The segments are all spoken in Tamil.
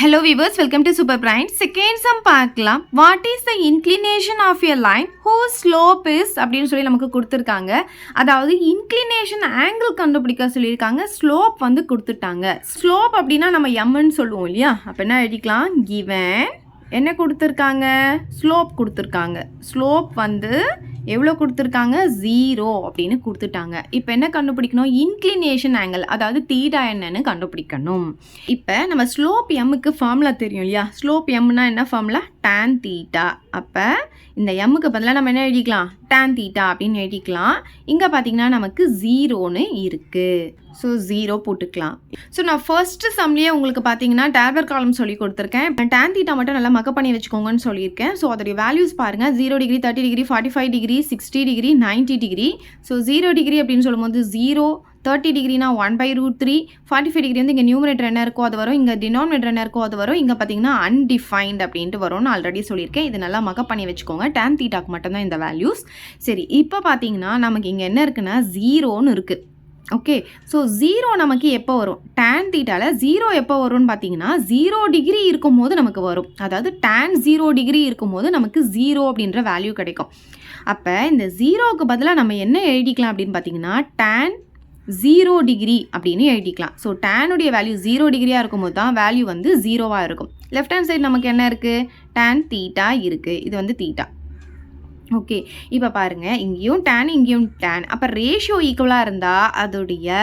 Hello viewers, welcome to Super Brain. Second sum பார்க்கலாம். What is the inclination of a line whose slope is அப்படின்னு சொல்லி நமக்கு கொடுத்துருக்காங்க. அதாவது inclination angle கண்டுபிடிக்க சொல்லியிருக்காங்க. slope வந்து கொடுத்துட்டாங்க. slope அப்படின்னா நம்ம mன்னு சொல்லுவோம் இல்லையா? அப்போ என்ன எழுதிக்கலாம்? given என்ன கொடுத்துருக்காங்க? ஸ்லோப் கொடுத்துருக்காங்க. ஸ்லோப் வந்து எவ்வளோ கொடுத்துருக்காங்க? 0 அப்படின்னு கொடுத்துட்டாங்க. இப்போ என்ன கண்டுபிடிக்கணும்? இன்க்ளினேஷன் ஆங்கிள், அதாவது தீட்டா என்னன்னு கண்டுபிடிக்கணும். இப்போ நம்ம ஸ்லோப் எம்முக்கு ஃபார்முலா தெரியும் இல்லையா? ஸ்லோப் எம்னா என்ன ஃபார்முலா? tan theta. அப்போ இந்த எம்முக்கு பதிலாக நம்ம என்ன எழுதிக்கலாம்? tan தீட்டா அப்படின்னு எழுதிக்கலாம். இங்கே பார்த்தீங்கன்னா நமக்கு 0ன்னு இருக்குது. ஸோ 0 போட்டுக்கலாம். ஸோ நான் ஃபர்ஸ்ட்டு சம்லேயே உங்களுக்கு பார்த்தீங்கன்னா டேபர் காலம் சொல்லி கொடுத்துருக்கேன். இப்போ tan தீட்டா மட்டும் நல்லா மக்கப் பண்ணி வச்சுக்கோங்கன்னு சொல்லியிருக்கேன். ஸோ அதோடைய வேல்யூஸ் பாருங்கள். 0 degree, 30 degree, 45 degree, 60 degree, 90 degree. So 0 degree அப்படின்னு சொல்லும்போது 0, 30 டிகிரினா 1/√3, 45 டிகிரி வந்து இங்கே நியூமரேட்டர் என்ன இருக்கோ அது வரும், இங்கே டினாமினேட்டர் என்ன இருக்கோ அது வரும், இங்கே பார்த்தீங்கன்னா அன்டிஃபைன்ட் அப்படின்ட்டு வரும்னு ஆல்ரெடி சொல்லியிருக்கேன். இது நல்லா மக்கப் பண்ணி வச்சுக்கோங்க. tan தீட்டாக்கு மட்டும்தான் இந்த வேல்யூஸ். சரி, இப்போ பார்த்தீங்கன்னா நமக்கு இங்கே என்ன இருக்குன்னா 0ன்னு இருக்குது. ஓகே, ஸோ 0 நமக்கு எப்போ வரும்? tan தீட்டாவில் 0 எப்போ வரும்னு பார்த்தீங்கன்னா 0 டிகிரி இருக்கும்போது நமக்கு வரும். அதாவது tan 0 டிகிரி இருக்கும்போது நமக்கு 0 அப்படின்ற வேல்யூ கிடைக்கும். அப்போ இந்த 0க்கு பதிலாக நம்ம என்ன எழுதிக்கலாம் அப்படின்னு பார்த்தீங்கன்னா tan 0 டிகிரி அப்படின்னு எழுதிக்கலாம். ஸோ டேனுடைய வேல்யூ 0 டிகிரியாக இருக்கும்போது தான் வேல்யூ வந்து 0வாக இருக்கும். லெஃப்ட் ஹேண்ட் சைடு நமக்கு என்ன இருக்குது? tan தீட்டா இருக்குது. இது வந்து தீட்டா. ஓகே, இப்போ பாருங்கள், இங்கேயும் டேன் இங்கேயும் டேன். அப்போ ரேஷியோ ஈக்குவலாக இருந்தால் அதோடைய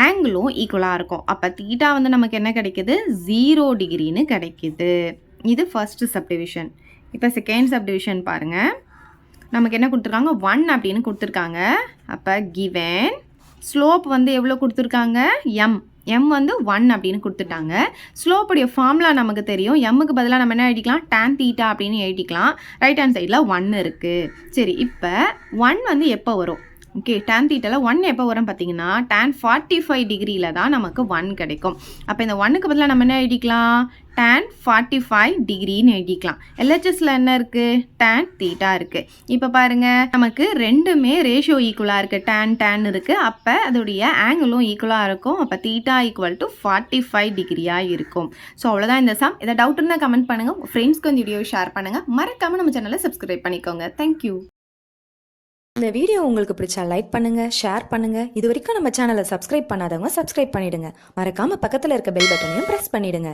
ஆங்கிளும் ஈக்குவலாக இருக்கும். அப்போ தீட்டா வந்து நமக்கு என்ன கிடைக்குது? 0 டிகிரின்னு கிடைக்குது. இது ஃபர்ஸ்ட் சப்டிவிஷன். இப்போ செகண்ட் சப்டிவிஷன் பாருங்கள். நமக்கு என்ன கொடுத்துருக்காங்க? 1 அப்படின்னு கொடுத்துருக்காங்க. அப்போ கிவன் ஸ்லோப் வந்து எவ்வளோ கொடுத்துருக்காங்க? எம் வந்து 1 அப்படின்னு கொடுத்துட்டாங்க. ஸ்லோப்புடைய ஃபார்முலா நமக்கு தெரியும். எம்முக்கு பதிலாக நம்ம என்ன எழுதிக்கலாம்? tan தீட்டா அப்படின்னு எழுதிக்கலாம். ரைட் ஹேண்ட் சைடில் 1 இருக்குது. சரி, இப்போ 1 வந்து எப்போ வரும்? ஓகே, tan தீட்டாவில் 1 எப்போ வரும் பார்த்தீங்கன்னா tan 45 டிகிரியில் தான் நமக்கு 1 கிடைக்கும். அப்போ இந்த 1க்கு பதிலாக நம்ம என்ன எழுதிக்கலாம்? tan 45 டிகிரின்னு எழுதிக்கலாம். எல்ஹெச்எஸில் என்ன இருக்குது? tan தீட்டா இருக்குது. இப்போ பாருங்கள், நமக்கு ரெண்டுமே ரேஷியோ ஈக்குவலாக இருக்குது. tan இருக்குது. அப்போ அதோடைய ஆங்கிளும் ஈக்குவலாக இருக்கும். அப்போ தீட்டா ஈக்குவல் டு 45 டிகிரியாக இருக்கும். ஸோ அவ்வளோதான் இந்த சம். எதாவது டவுட் இருந்தால் கமெண்ட் பண்ணுங்கள். உங்கள் ஃப்ரெண்ட்ஸ்க்கு இந்த வீடியோ ஷேர் பண்ணுங்கள். மறக்காமல் நம்ம சேனலை சப்ஸ்கிரைப் பண்ணிக்கோங்க. தேங்க்யூ. இந்த வீடியோ உங்களுக்கு பிடிச்சா லைக் பண்ணுங்க, ஷேர் பண்ணுங்க. இது வரைக்கும் நம்ம சேனலை சப்ஸ்கிரைப் பண்ணாதவங்க சப்ஸ்கிரைப் பண்ணிடுங்க. மறக்காம பக்கத்தில் இருக்க பெல் பட்டனையும் பிரஸ் பண்ணிடுங்க.